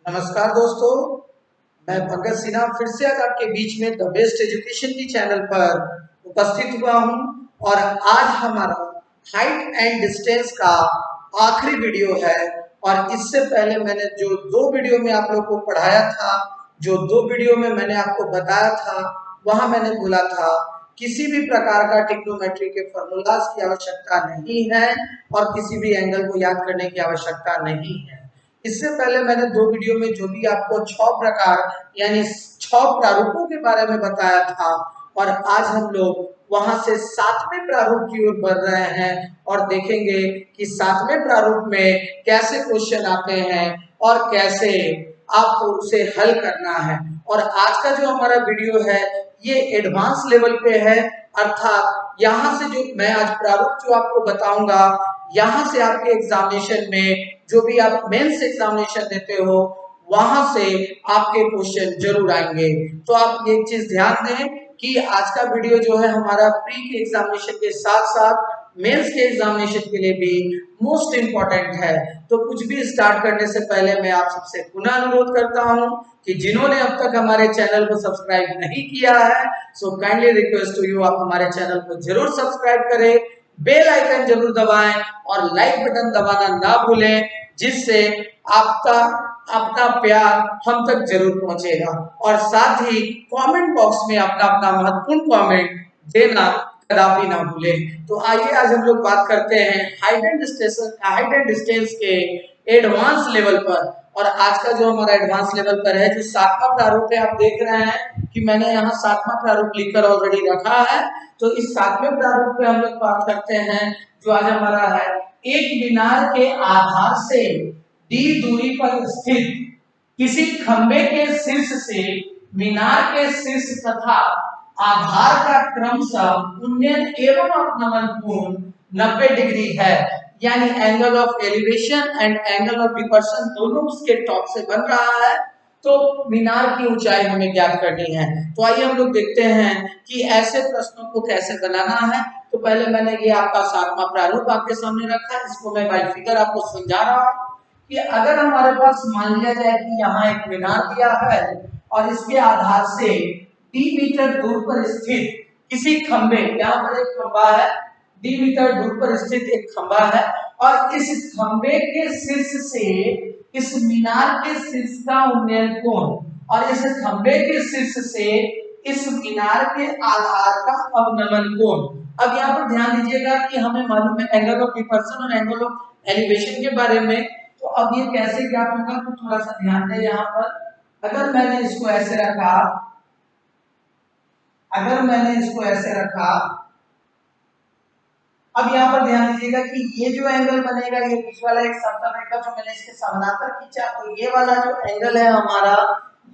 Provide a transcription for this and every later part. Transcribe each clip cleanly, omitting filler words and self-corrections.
नमस्कार दोस्तों, मैं पंकज सिन्हा फिर से आज आपके बीच में द बेस्ट एजुकेशन की चैनल पर उपस्थित हुआ हूं और आज हमारा हाइट एंड डिस्टेंस का आखिरी वीडियो है। और इससे पहले मैंने जो दो वीडियो में आप लोग को पढ़ाया था, जो दो वीडियो में मैंने आपको बताया था, वहां मैंने बोला था किसी भी प्रकार का ट्रिग्नोमेट्री के फॉर्मूलाज की आवश्यकता नहीं है और किसी भी एंगल को याद करने की आवश्यकता नहीं है। इससे पहले मैंने दो वीडियो में जो भी आपको 6 प्रकार यानी 6 प्रारूपों के बारे में बताया था और आज हम लोग वहां से 7वें प्रारूप की ओर बढ़ रहे हैं और देखेंगे कि 7वें प्रारूप में कैसे क्वेश्चन आते हैं और कैसे आपको उसे हल करना है। और आज का जो हमारा वीडियो है ये एडवांस लेवल पे है, अर्थात यहाँ से जो मैं आज प्रारूप जो आपको बताऊंगा, यहाँ से आपके एग्जामिनेशन में जो भी आप मेंस एग्जामिनेशन देते हो वहां से आपके क्वेश्चन जरूर आएंगे। तो आप एक चीज ध्यान दें कि आज का वीडियो जो है हमारा प्री के एग्जामिनेशन के साथ साथ मेंस के एग्जामिनेशन के लिए भी मोस्ट इंपॉर्टेंट है। तो कुछ भी स्टार्ट करने से पहले मैं आप सबसे पुनः अनुरोध करता हूं कि जिन्होंने अब तक हमारे चैनल को सब्सक्राइब नहीं किया है, so kindly request to you, आप हमारे चैनल को जरूर सब्सक्राइब करें, बेल आइकन जरूर दबाएं और लाइक बटन दबाना ना भूलें, जिससे आपका अपना प्यार हम तक जरूर पहुंचेगा। और साथ ही कमेंट बॉक्स में अपना अपना महत्वपूर्ण कमेंट देना कदापि ना भूलें। तो आइए आज हम लोग बात करते हैं हाइट एंड डिस्टेंस के एडवांस लेवल पर। और आज का जो हमारा एडवांस लेवल पर है, जो 7वां प्रारूप है, आप देख रहे हैं कि मैंने यहाँ 7वां प्रारूप लिखकर ऑलरेडी रखा है। तो इस 7वें प्रारूप पे हम लोग बात करते हैं जो आज हमारा है, एक मीनार के आधार से डी दूरी पर स्थित किसी खंबे के शीर्ष से मीनार के शीर्ष तथा आधार का क्रमशः उन्नयन एवं अपनमन कोण 90 डिग्री है। यानी angle of elevation and angle of depression दोनों उसके टॉप से बन रहा है। तो मीनार की ऊंचाई हमें ज्ञात करनी है। तो आइए हम लोग देखते हैं कि ऐसे प्रश्नों को कैसे बनाना है। तो पहले मैंने ये आपका 7वां प्रारूप आपके सामने रखा है, इसको मैं बाय फिगर आपको समझा रहा हूं कि अगर हमारे पास मान लिया जाए कि यहाँ एक मीनार दिया है और इसके आधार से डी मीटर दूर पर स्थित किसी खंबे, यहाँ पर एक खंबा है, डी मीटर दूर पर स्थित एक खंबा है और इस खंबे के शीर्ष से इस मीनार के शीर्ष का उन्नयन कोण और इस खंबे के शीर्ष से इस मीनार के आधार का अवनमन कोण। अब यहाँ पर ध्यान दीजिएगा कि हमें मालूम है एंगल ऑफ डिफर्सन और एंगल ऑफ एलिवेशन के बारे में। तो अब ये कैसे ज्ञात होगा, तो थोड़ा सा ध्यान दें। यहाँ पर अगर मैंने इसको ऐसे रखा, अब यहाँ पर ध्यान दीजिएगा कि ये जो एंगल बनेगा, ये बीच वाला एक समतल रेखा जो मैंने इसके समानांतर खींचा, तो ये वाला जो एंगल है हमारा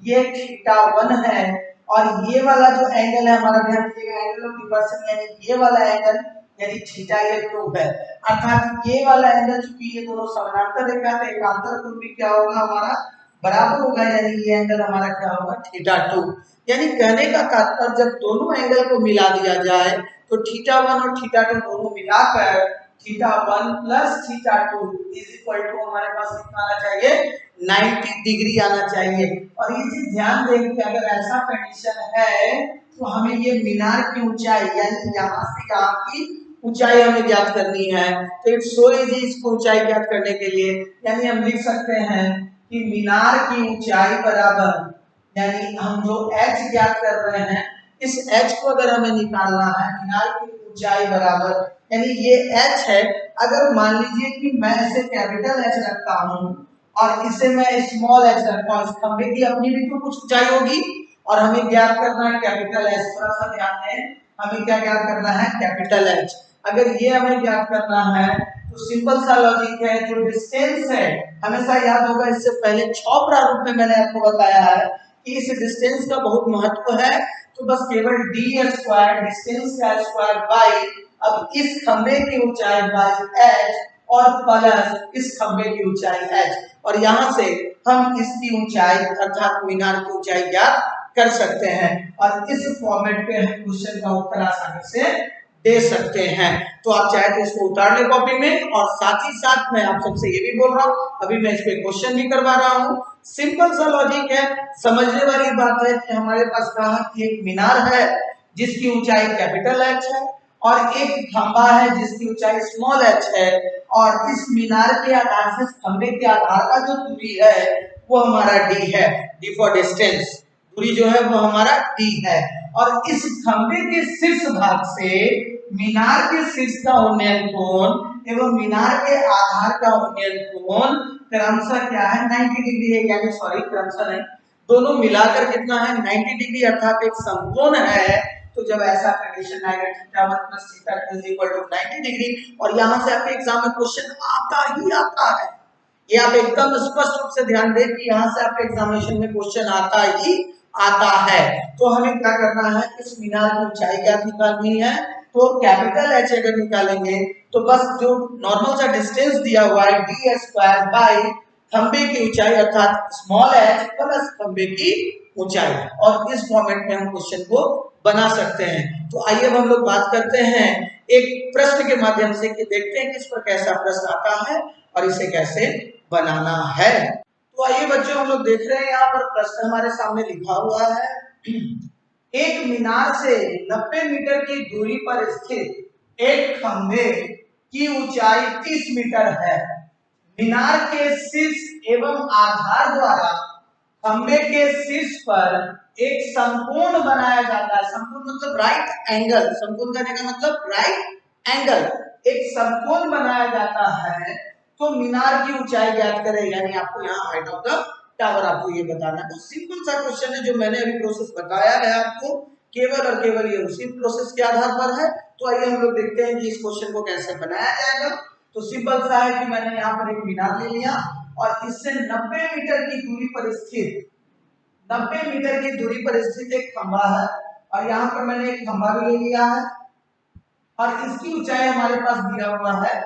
ये θ1 है और ये वाला जो एंगल है हमारा, ध्यान दीजिएगा, एंगल ऑफ डिवर्सन यानी ये वाला एंगल यानी थीटा ये 2 है। अर्थात ये वाला एंगल, चूंकि ये दोनों समानांतर रेखा है, एकांतर कोण भी क्या होगा हमारा बराबर होगा, यानी ये एंगल हमारा क्या होगा θ2। यानी कहने का तात्पर्य जब दोनों एंगल को मिला दिया जाए तो θ1 और θ2 दोनों मिलाकर θ1 प्लस θ2 इज इक्वल टू हमारे पास कितना आना चाहिए, 90 डिग्री आना चाहिए। और ये चीज ध्यान दें कि अगर ऐसा कंडीशन है तो हमें ये मीनार की ऊंचाई यानी यहाँ से यहाँ की ऊंचाई हमें ज्ञात करनी है। तो इट्स सो इजी इसको ऊंचाई ज्ञात करने के लिए, यानी हम लिख सकते हैं कि मीनार की ऊंचाई बराबर, यानी हम जो h ज्ञात कर रहे हैं इस h को अगर हमें निकालना है, मीनार की ऊंचाई बराबर, यानी ये h है। अगर मान लीजिए कि मैं इसे कैपिटल H रखता हूं और इसे मैं स्मॉल h रखता हूं, इस खंबे की अपनी भी तो कुछ ऊंचाई होगी और हमें ज्ञात करना है कैपिटल H। थोड़ा सा ध्यान दें, हमें क्या ज्ञात करना है, कैपिटल H। अगर ये हमें ज्ञात करना है तो सिंपल सा लॉजिक है, जो डिस्टेंस है हमेशा याद होगा, इससे पहले 6 प्रारूप में मैंने आपको बताया है कि इस डिस्टेंस का बहुत महत्व है। तो बस केवल d स्क्वायर डिस्टेंस का स्क्वायर बाई अब इस खंबे की ऊंचाई बाई h और प्लस इस खंबे की ऊंचाई h, और यहां से हम इसकी ऊंचाई अर्थात मीनार की ऊंचाई ज्ञात कर सकते हैं। और इस फॉर्मेट पे हम क्वेश्चन का उत्तर आसानी से दे सकते हैं। तो आप चाहे तो इसको उतार ले कॉपी में, और साथ ही साथ मैं आप सबसे ये भी बोल रहा हूँ, अभी मैं इस पे क्वेश्चन भी करवा रहा हूँ। सिंपल सा लॉजिक है, समझने वाली बात है कि हमारे पास कहा कि एक मीनार है जिसकी ऊंचाई कैपिटल एच है, और एक खंबा है जिसकी ऊंचाई स्मॉल एच है, और इस मीनार के आधार से खंबे के आधार का जो दूरी है वो हमारा डी है, डी फॉर डिस्टेंस, दूरी जो है वो हमारा डी है। और इस खंबे के शीर्ष भाग से मीनार के शीर्ष का उन्नयन कोण एवं मीनार के आधार का उन्नयन कोण क्रमशः क्या है, 90 डिग्री है, यानी सॉरी क्रमशः नहीं, दोनों मिलाकर कितना है, 90 डिग्री, अर्थात एक समकोण है। तो जब ऐसा कंडीशन आएगा थीटा 1 + थीटा 2 = 90 डिग्री, और यहां से आपके एग्जाम में क्वेश्चन आता ही आता है, ये आप एकदम स्पष्ट रूप से ध्यान दें कि यहां से आपके एग्जामिनेशन में क्वेश्चन आता ही आता है। तो हमें क्या करना है, इस मीनार की ऊंचाई क्या निकालनी है, तो कैपिटल एच अगर निकालेंगे तो बस जो नॉर्मल सा डिस्टेंस दिया हुआ है d² बाय खंबे की ऊंचाई अर्थात स्मॉल एच प्लस खंबे की ऊंचाई, और इस फॉर्मेट में हम क्वेश्चन को बना सकते हैं। तो आइए अब हम लोग बात करते हैं एक प्रश्न के माध्यम से कि देखते हैं कि इस पर कैसा प्रश्न आता है और इसे कैसे बनाना है। तो आइए बच्चों, हम लोग देख रहे हैं यहाँ पर प्रश्न हमारे सामने लिखा हुआ है। एक मीनार से 90 मीटर की दूरी पर स्थित एक खंभे की ऊंचाई 30 मीटर है। मीनार के शीर्ष एवं आधार द्वारा खंभे के शीर्ष पर एक समकोण बनाया जाता है। समकोण मतलब राइट एंगल, समकोण करने का मतलब राइट एंगल, एक समकोण बनाया जाता है। तो मीनार की ऊंचाई ज्ञात करें, यानी आपको यहाँ हाइट ऑफ द टावर आपको ये बताना है। तो सिंपल सा क्वेश्चन है जो मैंने अभी प्रोसेस बताया है आपको, केवल और केवल ये उसी प्रोसेस के आधार पर है। तो आइए हम लोग देखते हैं कि इस क्वेश्चन को कैसे बनाया जाएगा। तो सिंपल सा है कि मैंने यहाँ पर एक मीनार ले लिया और इससे 90 मीटर की दूरी पर स्थित 90 मीटर की दूरी पर स्थित एक खंभा है, और यहाँ पर मैंने एक खंभा भी ले लिया है, और इसकी ऊंचाई हमारे पास दिया हुआ है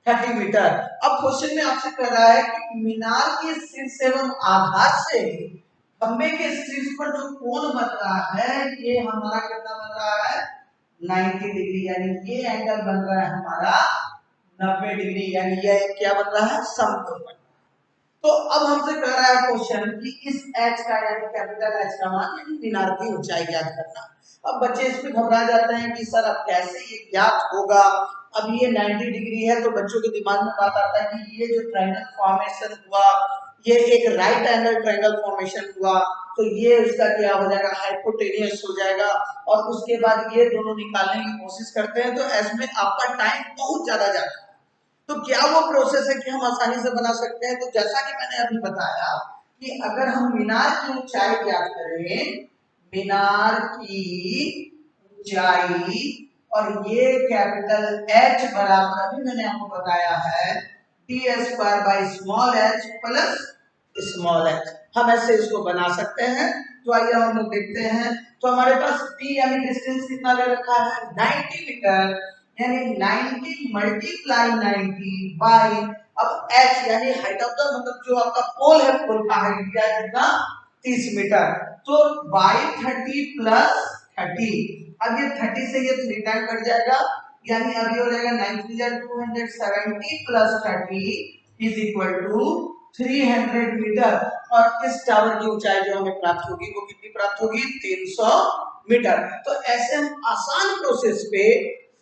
30 मीटर। अब क्वेश्चन में आपसे कह रहा है कि मीनार के शीर्ष एवं आधार से खंबे के शीर्ष पर जो कोण बन रहा है ये हमारा कितना बन रहा है, 90 डिग्री, यानी ये एंगल बन रहा है हमारा 90 डिग्री, यानी ये क्या बन रहा है, समकोण बन रहा है। तो अब हमसे कह रहा है क्वेश्चन कि इस h का यानी कैपिटल H का मान यानी मीनार की ऊंचाई ज्ञात करना। अब बच्चे इस पे घबरा जाते हैं कि सर अब कैसे ये ज्ञात होगा, अब ये 90 डिग्री है, तो बच्चों के दिमाग में बात आता है कि ये जो ट्रायंगल फॉर्मेशन हुआ ये एक राइट एंगल ट्रायंगल फॉर्मेशन हुआ, तो ये उसका क्या हो जाएगा, हाइपोटेनियस हो जाएगा, और उसके बाद ये दोनों निकालने की कोशिश करते हैं तो इसमें आपका टाइम बहुत ज्यादा जाता है। तो क्या वो प्रोसेस है कि हम आसानी से बना सकते हैं। तो जैसा कि मैंने अभी बताया कि अगर हम मीनार की ऊंचाई ज्ञात करें, मीनार की ऊंचाई, और ये कैपिटल H बराबर अभी मैंने आपको बताया है d² by small h plus small h, हम ऐसे इसको बना सकते हैं। तो आइए हम लोग देखते हैं। तो हमारे पास d यानी डिस्टेंस कितना ले रखा है, 90 मीटर, यानी 90 मल्टीप्लाई 90 बाय, अब h यानी हाइट ऑफ द मतलब जो आपका पोल है, पोल का हाइट दिया है कितना, 30 मीटर, तो बाय 30 प्लस 30। अब ये 30 से ये 3 टाइम कट जाएगा, यानी अब ये हो जाएगा 9270 plus 30 is equal to 300 metre. और इस टावर की ऊंचाई जो हमें प्राप्त होगी वो कितनी प्राप्त होगी, 300 मीटर। तो ऐसे हम आसान प्रोसेस पे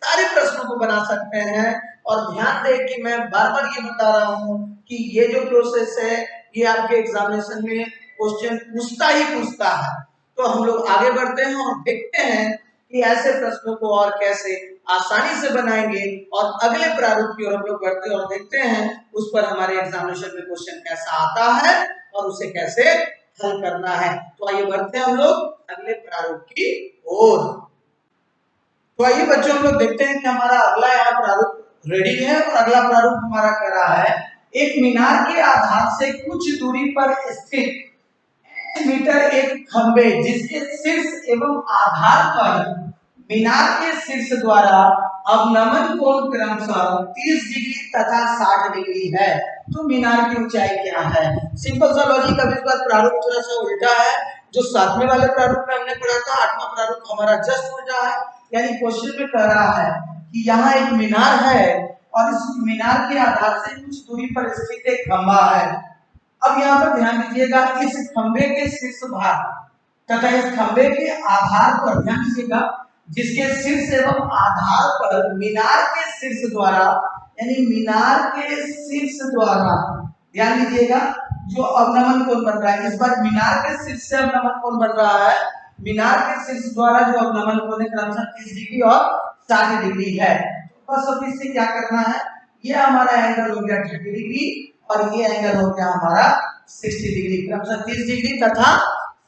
सारे प्रश्नों को बना सकते हैं। और ध्यान दें कि मैं बार बार ये बता रहा हूं कि ये जो प्रोसेस है ये आपके एग्जामिनेशन में क्वेश्चन पूछता ही पूछता है। तो हम लोग आगे बढ़ते हैं और देखते हैं कि ऐसे प्रश्नों को और कैसे आसानी से बनाएंगे, और अगले प्रारूप की ओर हम लोग बढ़ते हैं और देखते हैं उस पर हमारे एग्जामिनेशन में क्वेश्चन कैसा आता है और उसे कैसे हल करना है। तो आइए बढ़ते हैं हम लोग अगले प्रारूप की ओर। तो आइए बच्चों हम लोग देखते हैं कि हमारा अगला यहाँ प्रारूप रेडी है, और अगला प्रारूप हमारा कह रहा है एक मीनार के आधार से कुछ दूरी पर स्थित मीटर एक खंबे जिसके शीर्ष एवं आधार पर मीनार के शीर्ष द्वारा अवनमन कोण क्रमशः 30 डिग्री तथा 60 डिग्री है। तो मीनार की ऊंचाई क्या है। सिंपल सा लॉजिक। अब इस बार प्रारूप थोड़ा सा उल्टा है, जो 7वें वाले प्रारूप में हमने पढ़ा था 8वां प्रारूप हमारा जस्ट उल्टा है। यानी क्वेश्चन में कह रहा है कि यहाँ एक मीनार है और इस मीनार के आधार से कुछ दूरी पर स्थित एक खंबा है। अब यहाँ पर ध्यान दीजिएगा, इस खंबे के शीर्ष भाग तथा इस खंबे के आधार पर ध्यान दीजिएगा, जिसके शीर्ष एवं आधार पर मीनार के शीर्ष द्वारा, यानी मीनार के शीर्ष द्वारा ध्यान दीजिएगा जो अवनमन कोण बन रहा है। इस बार मीनार के शीर्ष से अवनमन कोण बन रहा है। मीनार के शीर्ष द्वारा जो अवनमन कोण है क्रमशः 30 डिग्री और 60 डिग्री है। तो बस अब इससे क्या करना है, ये हमारा एंगल हो गया 30 डिग्री और ये एंगल हो गया हमारा 60 डिग्री, क्रमशः 30 डिग्री तथा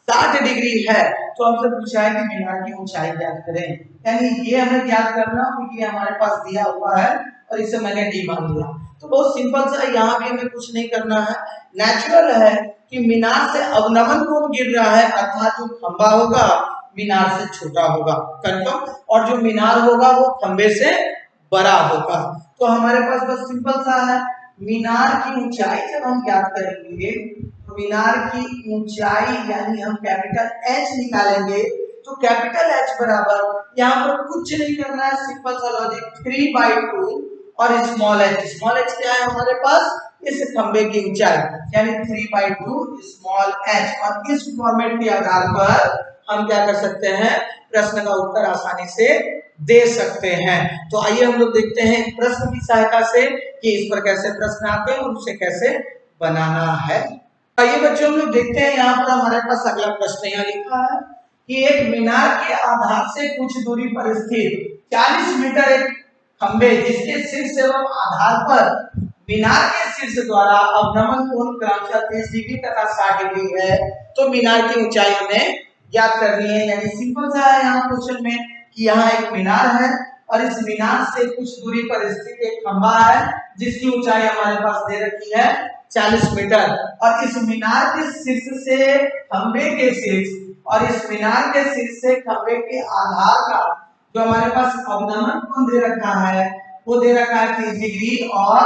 60 डिग्री है। तो हमसे पूछा है कि मीनार की ऊंचाई ज्ञात करें, यानी ये हमें ज्ञात करना क्योंकि ये हमारे पास दिया हुआ है और इसे मैंने डी मान लिया। तो बहुत सिंपल सा, यहाँ भी हमें कुछ नहीं करना है, नेचुरल है कि मीनार से अवनमन कोण गिर रहा है, अर्थात जो खंबा होगा मीनार से छोटा होगा, कंफर्म, और जो मीनार होगा वो खंबे से बड़ा होगा। तो हमारे पास बस सिंपल सा है, मीनार की ऊंचाई जब हम ज्ञात करेंगे तो मीनार की ऊंचाई यानी हम कैपिटल H निकालेंगे। तो कैपिटल H बराबर, यहाँ पर कुछ नहीं करना है, सिंपल सा लॉजिक, 3/2 और स्मॉल h क्या है हमारे पास, इस खंबे की ऊंचाई, यानी 3/2 स्मॉल h। और इस फॉर्मेट के आधार पर हम क्या कर सकते हैं, प्रश्न का उत्तर आसानी से दे सकते हैं। तो आइए हम लोग देखते हैं प्रश्न की सहायता से कि इस पर कैसे प्रश्न आते हैं और उसे कैसे बनाना है। आइए बच्चों हम लोग देखते हैं, यहाँ पर हमारे पास अगला प्रश्न यहाँ लिखा है कि एक मीनार के आधार से कुछ दूरी पर स्थित 40 मीटर एक खंबे जिसके शीर्ष एवं आधार पर मीनार के शीर्ष द्वारा अवनमन कोण क्रमशः 30 डिग्री तथा 60 डिग्री है। तो मीनार की ऊंचाई हमें ज्ञात करनी है, यानी सिंपल सा है यहाँ क्वेश्चन में कि यहाँ एक मीनार है और इस मीनार से कुछ दूरी पर स्थित एक खंबा है जिसकी ऊंचाई हमारे पास दे रखी है 40 मीटर, और इस मीनार के शीर्ष से खंबे के शीर्ष और इस मीनार के शीर्ष से खंबे के आधार का जो हमारे पास अवनमन कोण दे रखा है वो दे रखा है 30 डिग्री और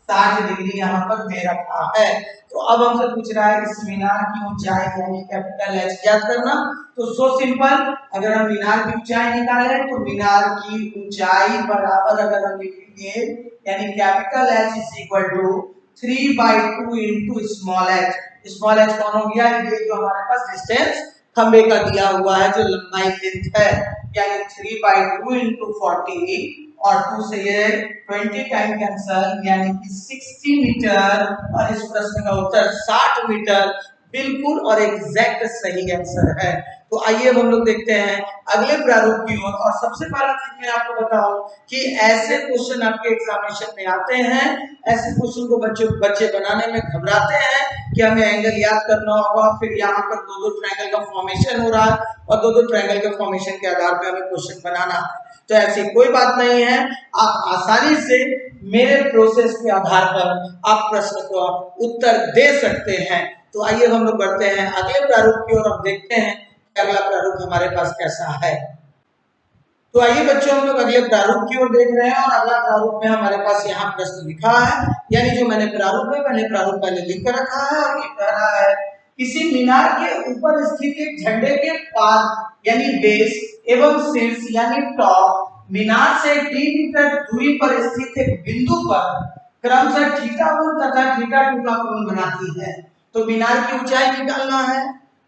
60 डिग्री यहाँ पर दे रखा है। तो अब हमसे पूछ रहा है इस मीनार की ऊंचाई यानी कैपिटल H ज्ञात करना। तो सो सिंपल, अगर हम मीनार की ऊंचाई निकालें तो मीनार की ऊंचाई बराबर अगर हम लिखेंगे यानी capital H is equal to 3/2 into small h। Small h कौन हो गया, ये जो हमारे पास डिस्टेंस खंबे का दिया हुआ है, जो लंबाई लेंथ है, यानी 3/2 इंटू 40 और 2 से ये 20 टाइम कैंसल, यानी कि 60 मीटर, और इस प्रश्न का उत्तर 60 मीटर बिल्कुल और एग्जैक्ट सही आंसर है। तो आइए अब हम लोग देखते हैं अगले प्रारूप की ओर। और सबसे पहला चीज मैं आपको बताऊं कि ऐसे क्वेश्चन आपके एग्जामिनेशन में आते हैं, ऐसे क्वेश्चन को बच्चे बनाने में घबराते हैं कि हमें एंगल याद करना होगा, फिर यहाँ पर दो ट्रायंगल का फॉर्मेशन हो रहा है और दो ट्रायंगल के फॉर्मेशन के आधार पर हमें क्वेश्चन बनाना है। तो ऐसी कोई बात नहीं है, आप आसानी से मेरे प्रोसेस के आधार पर आप प्रश्न का उत्तर दे सकते हैं। तो आइए हम लोग बढ़ते हैं अगले प्रारूप की ओर, अब देखते हैं कि अगला प्रारूप हमारे पास कैसा है। तो आइए बच्चों हम लोग अगले प्रारूप की ओर देख रहे हैं और अगला प्रारूप में हमारे पास यहाँ प्रश्न लिखा है, यानी जो मैंने प्रारूप है मैंने प्रारूप पहले लिख कर रखा है और ये कह रहा है किसी मीनार के ऊपर स्थित एक झंडे के पार यानी बेस एवं शीर्ष यानी टॉप मीनार से 3 मीटर दूरी पर स्थित एक बिंदु पर क्रमशः θ1 तथा θ2 का कोण बनाती है। तो मीनार की ऊंचाई निकालना है,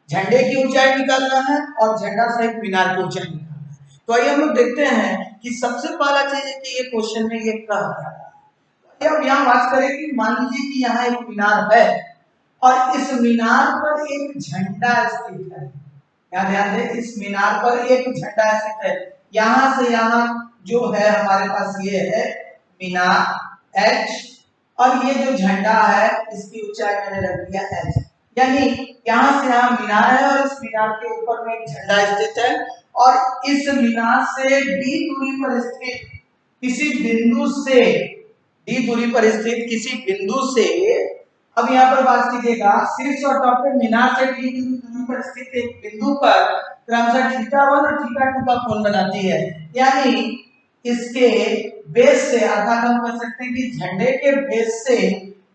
झंडे की ऊंचाई निकालना है और झंडा सहित मीनार की ऊंचाई निकालना है। तो आइए हम लोग देखते हैं कि सबसे पहला चीज है कि ये क्वेश्चन में ये कहा गया है। अब यहाँ बात करें कि मान लीजिए कि यहाँ एक मीनार है और इस मीनार पर एक झंडा स्थित है। ध्यान दें, इस मीनार पर एक झंडा स्थित है। यहाँ से यहाँ जो है हमारे पास ये है मीनार H और ये जो झंडा है इसकी ऊंचाई मैंने रख दिया H, यानी यहाँ से यहाँ मीनार है और इस मीनार के ऊपर में एक झंडा स्थित है और इस मीनार से d दूरी पर स्थित किसी बिंदु से d दूरी पर स्थित किसी बिंदु से, अब यहाँ पर बात कीजिएगा शीर्ष और टॉप पे मीनार से d दूरी पर स्थित एक बिंदु पर क्रमशः θ1 और θ2 का कोण बनाती है। यानी इसके बेस से अर्थात हम कह सकते हैं कि झंडे के बेस से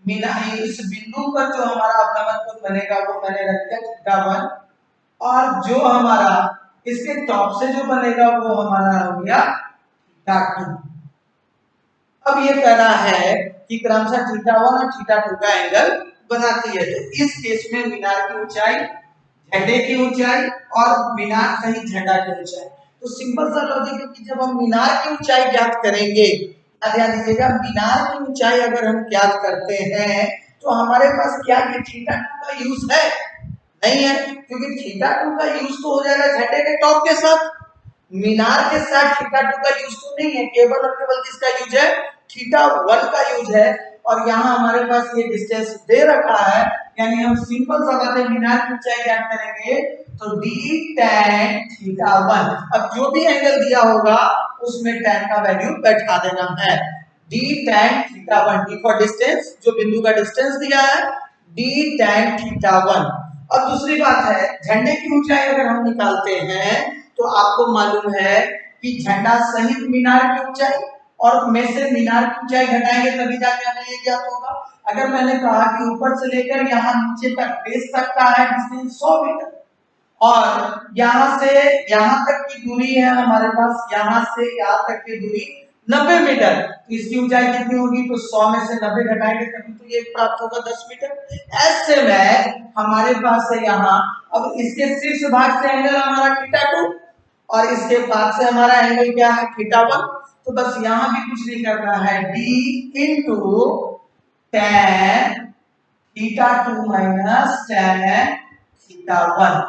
मीनार इस बिंदु पर जो हमारा अवनमन कोण बनेगा वो मैंने रख दिया θ1, और जो हमारा इसके टॉप से जो बनेगा वो हमारा हो गया थीटा 2। अब ये कह रहा है कि क्रमशः थीटा 1 और थीटा 2 का एंगल बनाती है। तो इस केस में मीनार की ऊंचाई, झंडे की ऊंचाई और मीनार सहित झंडा की ऊंचाई, तो सिंपल सा लॉजिक है कि जब हम मीनार की ऊंचाई ज्ञात करेंगे, ध्यान दीजिएगा, मीनार की ऊंचाई अगर हम ज्ञात करते हैं तो हमारे पास क्या ये थीटा 2 का यूज है? नहीं है, क्योंकि थीटा 2 का यूज तो हो जाएगा झंडे के टॉप के साथ, मीनार के साथ थीटा 2 का यूज तो नहीं है, केवल और केवल किसका यूज है? थीटा 1 का यूज है। और यहाँ हमारे पास ये डिस्टेंस दे रखा है, यानी हम सिंपल सा बात है, मीनार की ऊंचाई ज्ञात करेंगे तो d tan थीटा 1, अब जो भी एंगल दिया होगा उसमें tan का वैल्यू बैठा देना है, d tan theta 1, d for distance, जो बिंदु का डिस्टेंस दिया है d tan थीटा 1। अब दूसरी बात है, झंडे की ऊंचाई अगर हम निकालते हैं तो आपको मालूम है कि झंडा सहित मीनार की ऊंचाई और में से मीनार की ऊंचाई घटाएंगे तभी जाके हमें ये ज्ञात होगा। अगर मैंने कहा कि ऊपर से लेकर यहाँ नीचे तक, बेस तक का है डिस्टेंस 100 मीटर और यहाँ से यहाँ तक की दूरी है हमारे पास, यहाँ से यहाँ तक की दूरी 90 मीटर, तो इसकी ऊंचाई कितनी होगी? तो 100 में से 90 घटाएंगे तभी तो ये प्राप्त होगा 10 मीटर। ऐसे में हमारे पास है यहाँ, अब इसके शीर्ष भाग से एंगल हमारा थीटा 2 और इसके बाद से हमारा एंगल क्या है? थीटा 1। तो बस यहां भी कुछ नहीं करना है, d into tan theta 2 minus tan theta 1,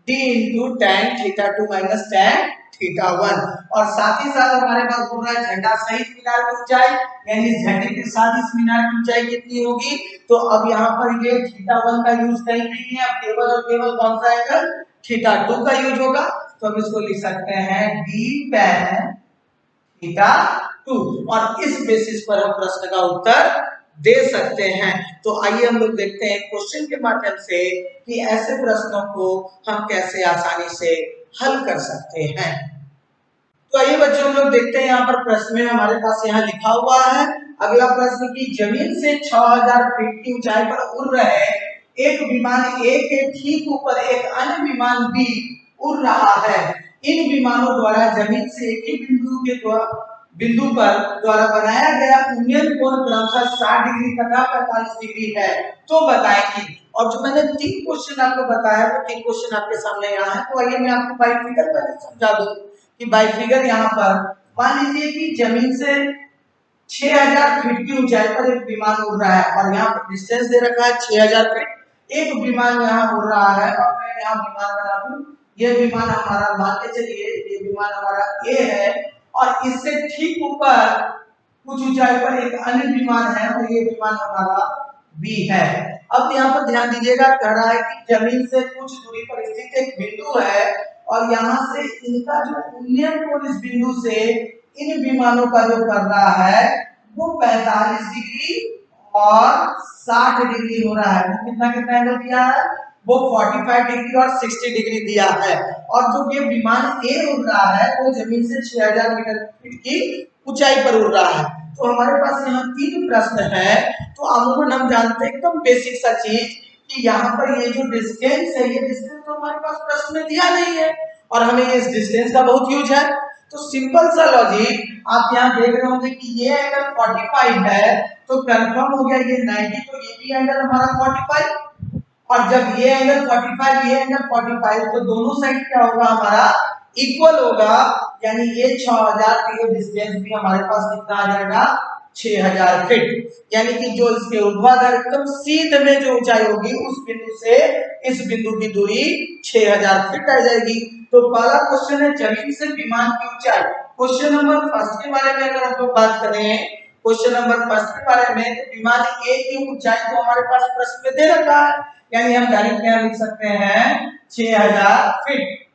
d into tan theta 2 minus tan theta 1। और साथ ही साथ हमारे पास बोल रहा है झंडा सहित मीनार की ऊंचाई, यानी झंडे के साथ इस मीनार की ऊंचाई कितनी होगी? तो अब यहाँ पर ये थीटा 1 का यूज कहीं नहीं है, अब केवल और केवल कौन सा एंगल? थीटा 2 का यूज होगा। तो हम इसको लिख सकते हैं d tan थीटा 2, और इस बेसिस पर हम प्रश्न का उत्तर दे सकते हैं। तो आइए हम लोग देखते हैं क्वेश्चन के माध्यम से कि ऐसे प्रश्नों को हम कैसे आसानी से हल कर सकते हैं। तो आइए बच्चों हम लोग देखते हैं, यहाँ पर प्रश्न में हमारे पास यहाँ लिखा हुआ है, अगला प्रश्न की जमीन से 6000 फीट की ऊंचाई पर उड़ रहे एक विमान ए के ठीक ऊपर एक अन्य विमान बी उड़ रहा है। इन विमानों द्वारा जमीन से एक ही बिंदु पर द्वारा बनाया गया उन्नयन कोण क्रमशः 60 डिग्री तथा 45 डिग्री है, तो बताएं कि। और जो मैंने 3 क्वेश्चन आपको बताया वो 3 क्वेश्चन आपके सामने यहाँ है, तो आइए मैं आपको बाय फिगर पहले समझा दूं कि बाय फिगर यहाँ पर मान लीजिए कि जमीन से 6000 फीट की ऊंचाई पर एक विमान उड़ रहा है और यहाँ पर डिस्टेंस दे रखा है 6000 फीट, एक विमान यहाँ उड़ रहा है और मैं यहाँ विमान बना दूं, ये विमान हमारा, मान के चलिए ये विमान हमारा ए है और इससे ठीक ऊपर कुछ ऊंचाई पर एक अन्य विमान है और ये विमान हमारा बी है। अब यहाँ पर ध्यान दीजिएगा, कह रहा है कि जमीन से कुछ दूरी पर स्थित एक बिंदु है और यहाँ से इनका जो उन्नयन कोण इस बिंदु से इन विमानों का जो कर रहा है वो 45 डिग्री और 60 डिग्री हो रहा है। वो कितना कितना एंगल दिया है? वो 45 डिग्री और 60 डिग्री दिया है। और जो ये विमान ए उड़ रहा है वो जमीन से 6000 मीटर फीट की ऊंचाई पर उड़ रहा है। तो हमारे पास यहाँ 3 प्रश्न है। तो अमूमन हम जानते हैं एकदम बेसिक सा चीज कि यहाँ पर ये जो डिस्टेंस है, ये डिस्टेंस तो हमारे पास प्रश्न में दिया नहीं है और हमें इस डिस्टेंस का बहुत यूज है। तो सिंपल सा लॉजिक, आप यहाँ देख रहे होंगे कि ये एंगल 45 है तो कंफर्म हो गया ये 90, तो ये भी एंगल हमारा 45 और जब ये एंगल 45 ये एंगल 45 तो दोनों साइड क्या होगा? हमारा इक्वल होगा, यानी ये 6000 का ये डिस्टेंस भी हमारे पास कितना आ जाएगा? 6000 फीट। यानी कि जो इसके ऊर्ध्वाधर एकदम सीधे में जो ऊंचाई होगी उस बिंदु से इस बिंदु की दूरी 6000 फीट आ जाएगी। तो पहला क्वेश्चन है जमीन से विमान की ऊंचाई। क्वेश्चन नंबर फर्स्ट के बारे में अगर हम लोग बात करें, क्वेश्चन नंबर फर्स्ट के बारे में, तो विमान ए की ऊंचाई तो हमारे पास प्रश्न में दे रखा है, यानी हम डायरेक्ट क्या लिख सकते हैं? 6000 फीट।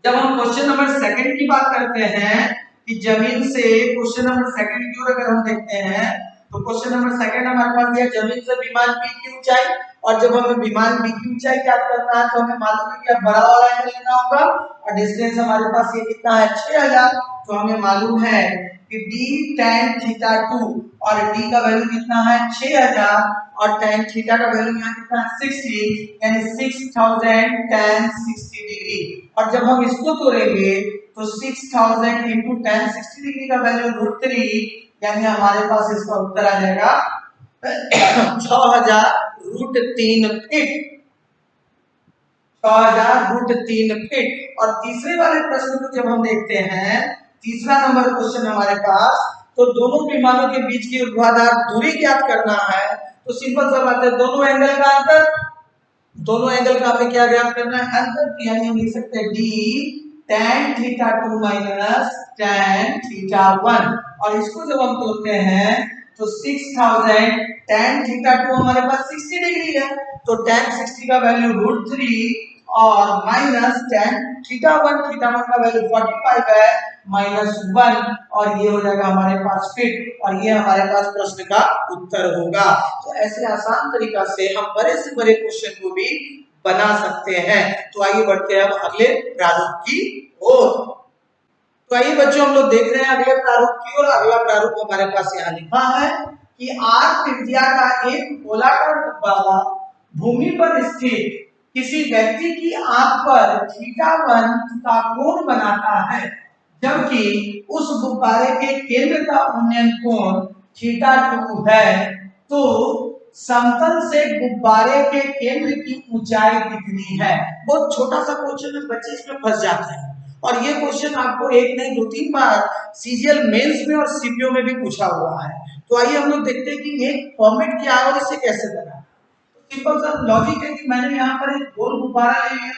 जब हम क्वेश्चन नंबर सेकंड की बात करते हैं कि जमीन से, क्वेश्चन नंबर सेकंड की ओर अगर हम देखते हैं तो क्वेश्चन नंबर सेकंड हमारे पास दिया जमीन से विमान बी की ऊंचाई, और जब हमें विमान बी की ऊंचाई ज्ञात करना है तो हमें मालूम है कि अब बड़ा वाला एंगल लेना होगा और डिस्टेंस हमारे पास ये कितना है? 6000। तो हमें मालूम है कि d tan थीटा 2 और d का वैल्यू कितना है 6000 और tan थीटा का वैल्यू यहाँ कितना है 60 यानी 6000 tan 60 डिग्री। और जब हम इसको तोड़ेंगे तो 6000 into tan 60 डिग्री का वैल्यू √3 यानी हमारे पास इसका उत्तर आ जाएगा 6000 √3 फीट। 6000 √3 फीट। और तीसरे वाले प्रश्न को जब हम देखते हैं, तीसरा नंबर क्वेश्चन हमारे पास, तो दोनों विमानों के बीच की ऊर्ध्वाधर दूरी ज्ञात करना है। तो सिंपल सा बात है, दोनों एंगल का अंतर, दोनों एंगल का हमें क्या ज्ञात करना है अंतर, यानी हम लिख सकते हैं d tan theta 2 minus tan theta 1। और इसको जब हम तोड़ते हैं तो 6000 tan थीटा 2 हमारे पास 60 डिग्री है, तो tan 60 का वैल्यू √3 और माइनस tan थीटा 1 का वैल्यू 45 है -1 और ये हो जाएगा हमारे पास फीट और ये हमारे पास प्रश्न का उत्तर होगा। तो ऐसे आसान तरीका से हम बड़े से बड़े क्वेश्चन को भी बना सकते हैं। तो आइए बढ़ते हैं अब अगले प्रारूप की ओर। तो आइए बच्चों हम लोग देख रहे हैं अगले प्रारूप की ओर। अगला प्रारूप हमारे पास यहाँ लिखा है कि r त्रिज्या का एक गोलाकार गुब्बारा भूमि पर स्थित किसी व्यक्ति की आंख पर θ1 का कोण बनाता है, जबकि उस गुब्बारे के केंद्र का उन्नयन कोण θ2 है। तो समतल से गुब्बारे के केंद्र की ऊंचाई कितनी है। बहुत छोटा सा क्वेश्चन है, बच्चे इसमें फंस जाते हैं और ये क्वेश्चन आपको एक नहीं 2-3 बार सीजीएल मेंस में और सीपीओ में भी पूछा हुआ है। तो आइए हम लोग देखते हैं कि ये फॉर्मेट क्या है और इसे कैसे बनाना। सिंपल सा लॉजिक है कि मैंने यहाँ पर एक गोल गुब्बारा ले लिया,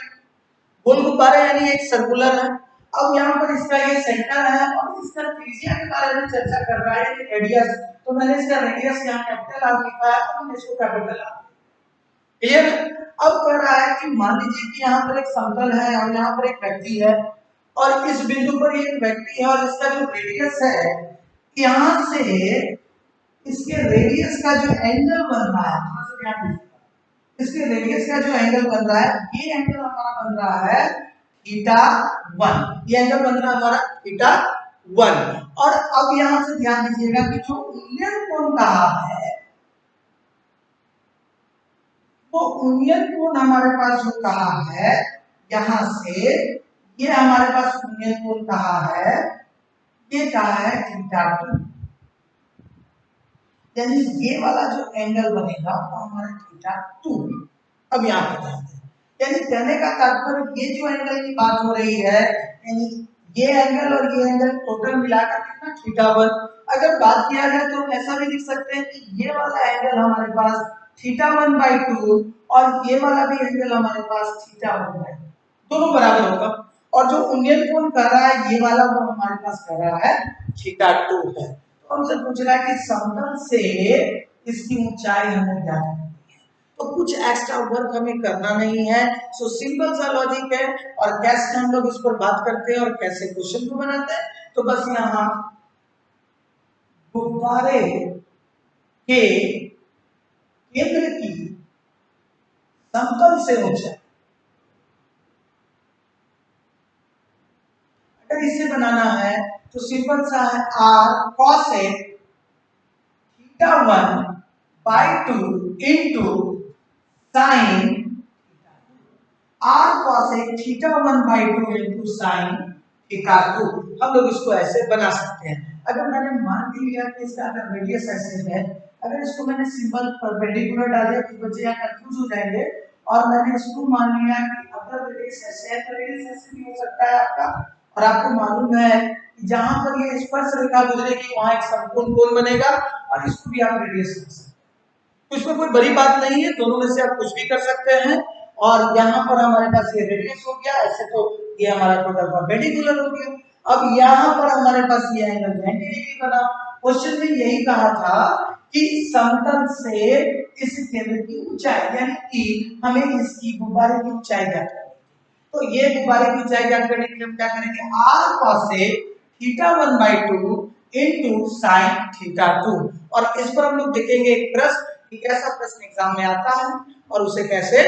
गोल गुब्बारा यानी एक सर्कुलर है। अब यहाँ पर इसका ये सेंटर है और इसका त्रिज्या के बारे में चर्चा कर रहा है, रेडियस। तो मैंने इसका रेडियस यहाँ कैपिटल आर लिखा है और मैंने इसको कैपिटल आर। क्लियर? अब कह रहा है कि मान लीजिए कि यहाँ पर एक समतल है और यहाँ पर एक व्यक्ति है और इस बिंदु पर एक व्यक्ति है और इसका जो रेडियस है, यहाँ से इसके रेडियस का जो एंगल बन रहा है, इसके रेडियस का जो एंगल बन रहा है, ये एंगल हमारा बन रहा है θ1। ये एंगल बन रहा है हमारा θ1। और अब यहां से ध्यान दीजिएगा कि जो उन्नयन कोण कहा है, वो उन्नयन कोण हमारे पास जो कहा है, यहां से ये हमारे पास उन्नयन कोण कहा है, ये कहा है θ2। यानी ये वाला जो एंगल बनेगा वो हमारा θ2। अब यहाँ पे ध्यान दें, यानी कहने का तात्पर्य ये जो एंगल की बात हो रही है, यानी ये एंगल और ये एंगल टोटल मिलाकर कितना θ1। अगर बात किया जाए तो हम ऐसा भी लिख सकते हैं कि ये वाला एंगल हमारे पास θ1/2 और ये वाला भी एंगल हमारे पास θ1/2, दोनों बराबर होगा। और जो उन्नयन कोण कर रहा है ये वाला, वो हमारे पास कर रहा है θ2 है। तो हमसे पूछ रहा है कि समतल से इसकी ऊंचाई हमें ज्ञात करनी है, तो कुछ एक्स्ट्रा वर्क हमें करना नहीं है। सो सिंपल सा लॉजिक है। और कैसे हम लोग इस पर बात करते हैं और कैसे क्वेश्चन को बनाते हैं, तो बस यहाँ गुब्बारे के केंद्र की समतल से ऊंचाई, अगर इसे बनाना है तो सिंपल सा है r cosec θ1/2 into sin r cosec θ1/2 into sin θ2। हम लोग इसको ऐसे बना सकते हैं। अगर मैंने मान लिया कि इसका अगर रेडियस ऐसे है, अगर इसको मैंने सिंपल परपेंडिकुलर डाल दिया तो बच्चे यहाँ कंफ्यूज हो जाएंगे। और मैंने इसको मान लिया कि अगर रेडियस ऐसे है तो रेडियस ऐसे भी हो सकता है आपका। और आपको मालूम है कि जहां पर ये स्पर्श रेखा गुजरेगी वहां एक समकोण कोण बनेगा और इसको भी आप रेडियस कर सकते हैं। तो इसमें कोई बड़ी बात नहीं है, दोनों में से आप कुछ भी कर सकते हैं। और यहाँ पर हमारे पास ये रेडियस हो गया, ऐसे तो ये हमारा टोटल परपेंडिकुलर हो गया। अब यहाँ पर हमारे पास ये एंगल 90 डिग्री बना। क्वेश्चन में यही कहा था कि समतल से इस केंद्र की ऊंचाई, यानी कि हमें इसकी गुब्बारे की ऊंचाई ज्ञात करनी है। तो ये गुब्बारे की ऊंचाई ज्ञात करने के लिए हम क्या करेंगे, r cosec θ1/2 into sin θ2। और इस पर हम लोग देखेंगे एक प्रश्न कि कैसा प्रश्न एग्जाम में आता है और उसे कैसे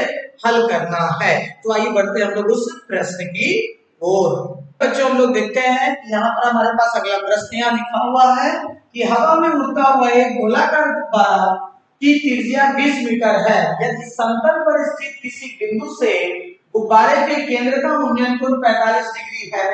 हल करना है। तो आइए बढ़ते हैं हम लोग उस प्रश्न की ओर। बच्चों हम लोग देखते हैं कि यहाँ पर हमारे पास अगला प्रश्न यहाँ लिखा हुआ है कि हवा में उड़ता हुआ एक गोलाकार गुब्बारा की त्रिज्या 20 मीटर है। यदि समतल पर स्थित किसी बिंदु से गुब्बारे के केंद्र का उन्नयन कोण 45 डिग्री है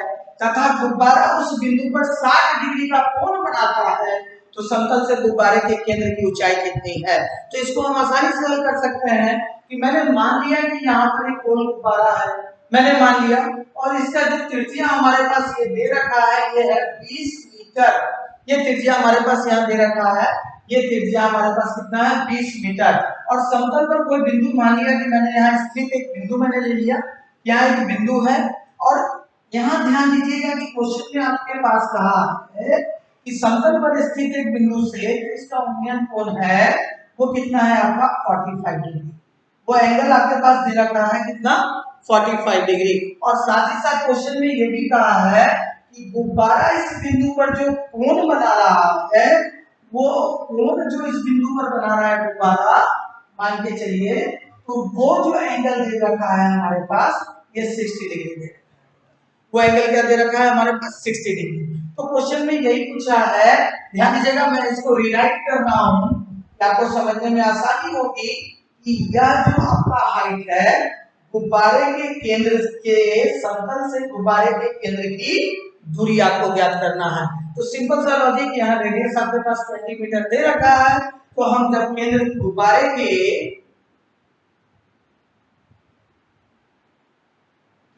तथा गुब्बारा उस बिंदु पर 60 डिग्री का कोण बनाता है तो समतल से गुब्बारे के केंद्र की ऊंचाई कितनी है। तो इसको हम आसानी से हल कर सकते हैं कि मैंने मान लिया कि यहाँ पर एक गोल गुब्बारा है, मैंने मान लिया, और इसका जो त्रिज्या हमारे पास ये दे रखा है ये है 20 मीटर। ये त्रिज्या हमारे पास यहाँ दे रखा है, ये त्रिज्या हमारे पास कितना है 20 मीटर। और समतल पर कोई बिंदु मान लिया कि मैंने यहाँ स्थित एक बिंदु मैंने ले लिया, यहाँ एक बिंदु है। और यहाँ ध्यान दीजिएगा कि क्वेश्चन में आपके पास कहा है कि समतल पर स्थित एक बिंदु से इसका उन्नयन कोण है वो कितना है आपका 45 डिग्री। वो एंगल आपके पास दे रखा है कितना 45 डिग्री। और साथ ही साथ क्वेश्चन में ये भी कहा है कि गुब्बारा इस बिंदु पर जो कोण बना रहा है वो कोण जो इस बिंदु पर बना रहा है गुब्बारा, मान के चलिए, तो वो जो एंगल दे रखा है हमारे पास ये 60 डिग्री दे रखा है। वो एंगल क्या दे रखा है हमारे पास 60 डिग्री। तो क्वेश्चन में यही पूछा है, ध्यान दीजिएगा मैं इसको रीराइट कर रहा हूं कि आपको समझने में आसानी होगी कि यह जो आपका हाइट है गुब्बारे के केंद्र के समतल से गुब्बारे के केंद्र की दूरी आपको ज्ञात करना है। तो सिंपल सा लॉजिक, यहाँ रेडियस आपके पास 20 मीटर दे रखा है, तो हम जब केंद्र गुब्बारे के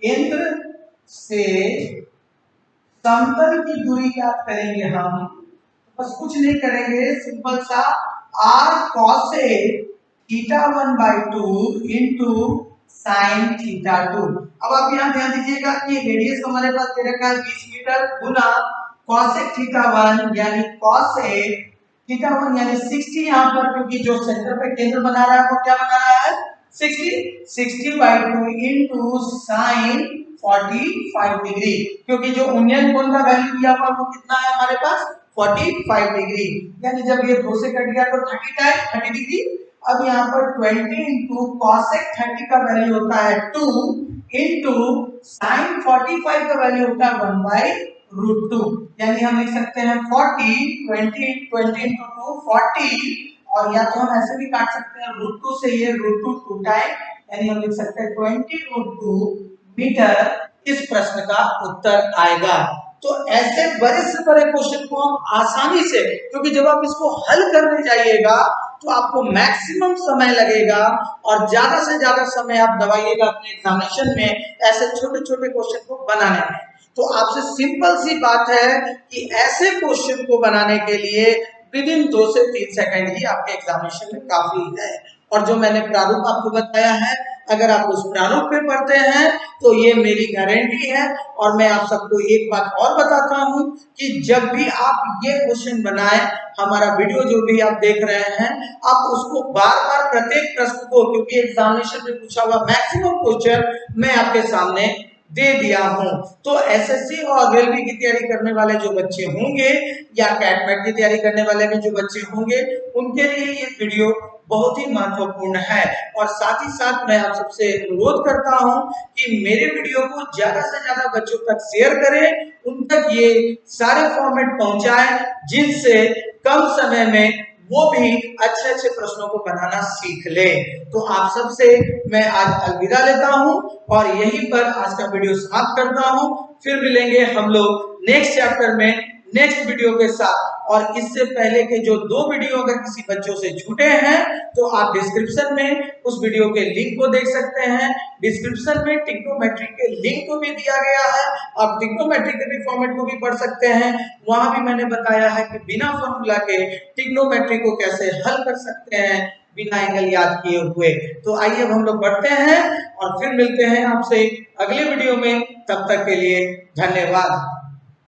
केंद्र से समतल की दूरी ज्ञात करेंगे हम, बस कुछ नहीं करेंगे, सिंपल सा r cosec θ1/2 into sin θ2। अब आप यहाँ ध्यान दीजिएगा कि रेडियस हमारे पास दे रखा है 20 मीटर गुना cosec θ1 यानी cosec θ1 यानी 60 यहाँ पर, क्योंकि जो सेंटर पे केंद्र बना रहा है वो क्या बना रहा है 60/2 into sin 45 डिग्री, क्योंकि जो उन्नयन कोण का वैल्यू दिया हुआ वो कितना है हमारे पास 45 डिग्री। यानी जब ये 2 से कट गया तो 30 डिग्री। अब यहाँ पर 20 into cosec 30 का वैल्यू होता है 2 into sin 45 का वैल्यू होता है 1/√2। यानी हम लिख सकते हैं 20 into 2 40, और या तो हम ऐसे भी काट सकते हैं √2 से, ये √2 2 टाइम, यानी हम लिख सकते हैं 20√2 मीटर इस प्रश्न का उत्तर आएगा। तो ऐसे बड़े से बड़े क्वेश्चन को हम आसानी से, क्योंकि जब आप इसको हल करने जाइएगा तो आपको मैक्सिमम समय लगेगा और ज्यादा से ज्यादा समय आप दबाइएगा अपने एग्जामिनेशन में ऐसे छोटे छोटे क्वेश्चन को बनाने में। तो आपसे सिंपल सी बात है कि ऐसे क्वेश्चन को बनाने के लिए विदिन 2 से 3 सेकंड ही आपके एग्जामिनेशन में काफी है। और जो मैंने प्रारूप आपको बताया है, अगर आप उस प्रारूप पे पढ़ते हैं तो ये मेरी गारंटी है। और मैं आप सबको एक बात और बताता हूं कि जब भी आप ये क्वेश्चन बनाएं, हमारा वीडियो जो भी आप देख रहे हैं, आप उसको बार बार प्रत्येक प्रश्न को, क्योंकि एग्जामिनेशन में पूछा हुआ मैक्सिमम क्वेश्चन मैं आपके सामने दे दिया हूं। तो एसएससी और रेलवे की तैयारी करने वाले जो बच्चे होंगे या कैटमेट की तैयारी करने वाले भी जो बच्चे होंगे, उनके लिए ये वीडियो बहुत ही महत्वपूर्ण है। और साथ ही साथ मैं आप सबसे अनुरोध करता हूं कि मेरे वीडियो को ज्यादा से ज्यादा बच्चों तक शेयर करें, उन तक ये सारे फॉर्मेट पहुंचाएं, जिनसे कम समय में वो भी अच्छे अच्छे प्रश्नों को बनाना सीख ले। तो आप सबसे मैं आज अलविदा लेता हूं और यहीं पर आज का वीडियो समाप्त करता हूं। फिर मिलेंगे हम लोग नेक्स्ट चैप्टर में नेक्स्ट वीडियो के साथ। और इससे पहले के जो 2 वीडियो अगर किसी बच्चों से छूटे हैं तो आप डिस्क्रिप्शन में उस वीडियो के लिंक को देख सकते हैं। डिस्क्रिप्शन में ट्रिग्नोमेट्री के लिंक को भी दिया गया है, आप ट्रिग्नोमेट्री के भी फॉर्मेट को भी पढ़ सकते हैं। वहां भी मैंने बताया है कि बिना फॉर्मूला के ट्रिग्नोमेट्री को कैसे हल कर सकते हैं बिना एंगल याद किए हुए। तो आइए अब हम लोग बढ़ते हैं और फिर मिलते हैं आपसे अगले वीडियो में। तब तक के लिए धन्यवाद।